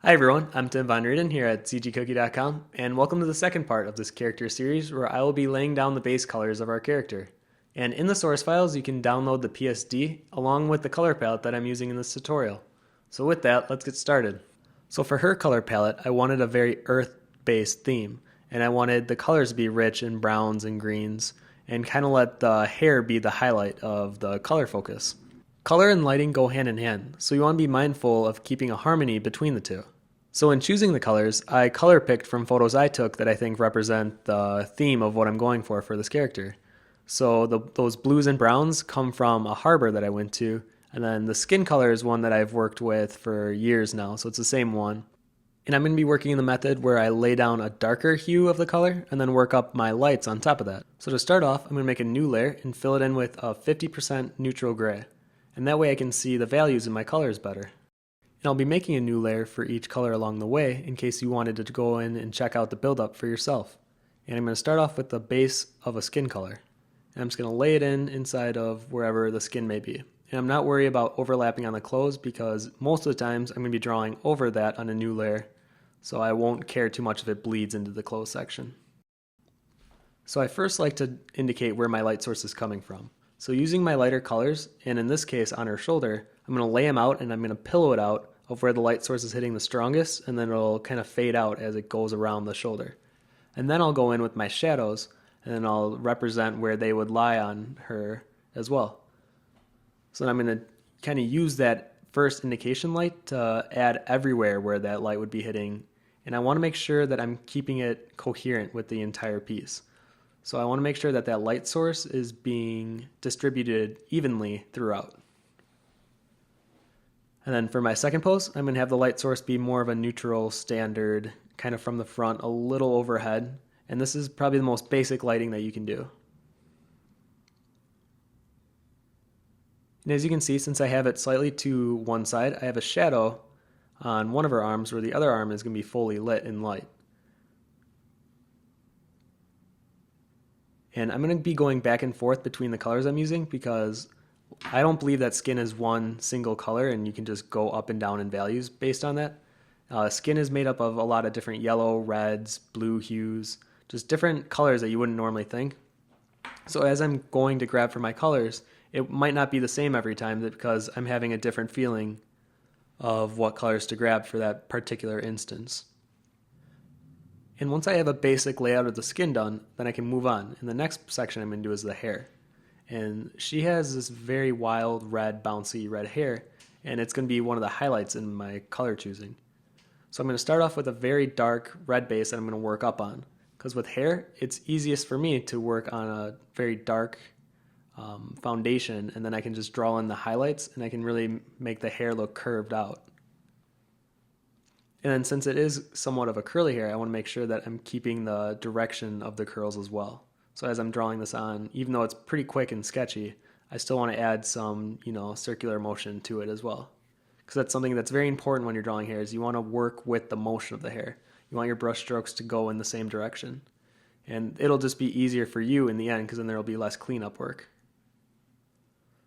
Hi everyone, I'm Tim Von Rieden here at cgcookie.com, and welcome to the second part of this character series where I will be laying down the base colors of our character. And in the source files, you can download the PSD along with the color palette that I'm using in this tutorial. So with that, let's get started. So for her color palette, I wanted a very earth-based theme, and I wanted the colors to be rich in browns and greens, and kind of let the hair be the highlight of the color focus. Color and lighting go hand in hand, so you want to be mindful of keeping a harmony between the two. So in choosing the colors, I color picked from photos I took that I think represent the theme of what I'm going for this character. So those blues and browns come from a harbor that I went to, and then the skin color is one that I've worked with for years now, so it's the same one. And I'm going to be working in the method where I lay down a darker hue of the color and then work up my lights on top of that. So to start off, I'm going to make a new layer and fill it in with a 50% neutral gray. And that way I can see the values in my colors better. And I'll be making a new layer for each color along the way in case you wanted to go in and check out the buildup for yourself. And I'm going to start off with the base of a skin color. And I'm just going to lay it in inside of wherever the skin may be. And I'm not worried about overlapping on the clothes because most of the times I'm going to be drawing over that on a new layer. So I won't care too much if it bleeds into the clothes section. So I first like to indicate where my light source is coming from. So using my lighter colors, and in this case on her shoulder, I'm going to lay them out and I'm going to pillow it out of where the light source is hitting the strongest, and then it'll kind of fade out as it goes around the shoulder. And then I'll go in with my shadows, and then I'll represent where they would lie on her as well. So I'm going to kind of use that first indication light to add everywhere where that light would be hitting, and I want to make sure that I'm keeping it coherent with the entire piece. So I want to make sure that that light source is being distributed evenly throughout. And then for my second pose, I'm going to have the light source be more of a neutral standard, kind of from the front, a little overhead. And this is probably the most basic lighting that you can do. And as you can see, since I have it slightly to one side, I have a shadow on one of her arms where the other arm is going to be fully lit in light. And I'm going to be going back and forth between the colors I'm using because I don't believe that skin is one single color and you can just go up and down in values based on that. Skin is made up of a lot of different yellow, reds, blue hues, just different colors that you wouldn't normally think. So as I'm going to grab for my colors, it might not be the same every time because I'm having a different feeling of what colors to grab for that particular instance. And once I have a basic layout of the skin done, then I can move on. And the next section I'm going to do is the hair. And she has this very wild red, bouncy red hair, and it's going to be one of the highlights in my color choosing. So I'm going to start off with a very dark red base that I'm going to work up on. Because with hair, it's easiest for me to work on a very dark foundation, and then I can just draw in the highlights, and I can really make the hair look curved out. And then since it is somewhat of a curly hair, I want to make sure that I'm keeping the direction of the curls as well. So as I'm drawing this on, even though it's pretty quick and sketchy, I still want to add some, circular motion to it as well. Because that's something that's very important when you're drawing hair is you want to work with the motion of the hair. You want your brush strokes to go in the same direction. And it'll just be easier for you in the end because then there'll be less cleanup work.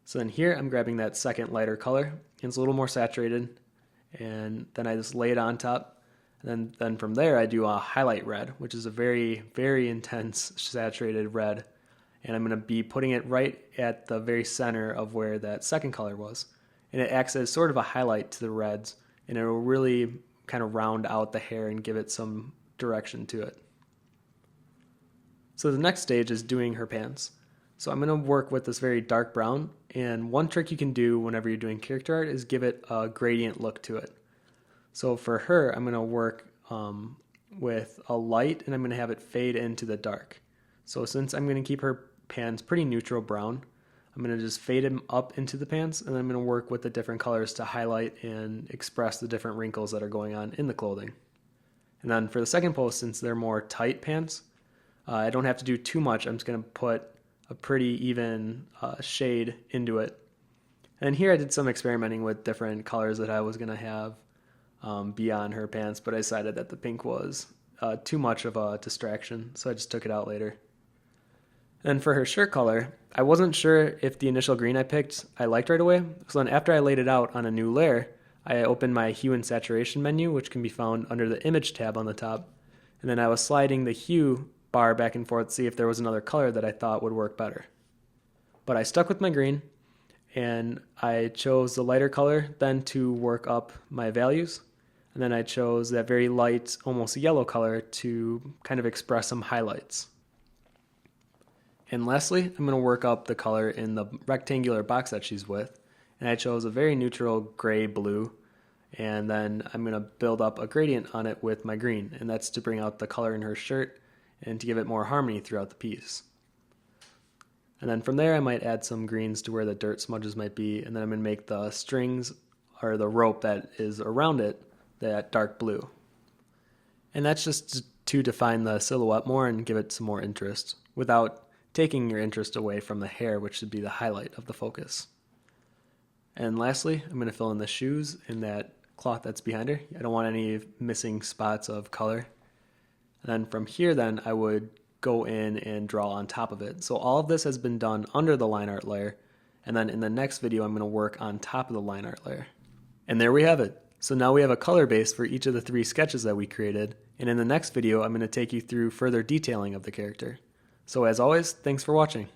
So then here I'm grabbing that second lighter color, and it's a little more saturated, and then I just lay it on top. And then from there, I do a highlight red, which is a very, very intense saturated red. And I'm going to be putting it right at the very center of where that second color was. And it acts as sort of a highlight to the reds, and it will really kind of round out the hair and give it some direction to it. So the next stage is doing her pants. So I'm going to work with this very dark brown, and one trick you can do whenever you're doing character art is give it a gradient look to it. So for her, I'm going to work with a light, and I'm going to have it fade into the dark. So since I'm going to keep her pants pretty neutral brown, I'm going to just fade them up into the pants, and then I'm going to work with the different colors to highlight and express the different wrinkles that are going on in the clothing. And then for the second pose, since they're more tight pants, I don't have to do too much. I'm just going to put a pretty even shade into it. And here I did some experimenting with different colors that I was going to have beyond her pants, but I decided that the pink was too much of a distraction, so I just took it out later. And for her shirt color, I wasn't sure if the initial green I picked I liked right away, so then after I laid it out on a new layer, I opened my hue and saturation menu, which can be found under the image tab on the top, and then I was sliding the hue bar back and forth to see if there was another color that I thought would work better. But I stuck with my green, and I chose the lighter color then to work up my values, and then I chose that very light, almost yellow color to kind of express some highlights. And lastly, I'm going to work up the color in the rectangular box that she's with, and I chose a very neutral gray-blue, and then I'm going to build up a gradient on it with my green, and that's to bring out the color in her shirt and to give it more harmony throughout the piece. And then from there I might add some greens to where the dirt smudges might be, and then I'm going to make the strings or the rope that is around it that dark blue. And that's just to define the silhouette more and give it some more interest without taking your interest away from the hair, which should be the highlight of the focus. And lastly, I'm going to fill in the shoes in that cloth that's behind her. I don't want any missing spots of color. And then from here then I would go in and draw on top of it. So all of this has been done under the line art layer, and then in the next video I'm going to work on top of the line art layer. And there we have it. So now we have a color base for each of the 3 sketches that we created, and in the next video I'm going to take you through further detailing of the character. So as always, thanks for watching.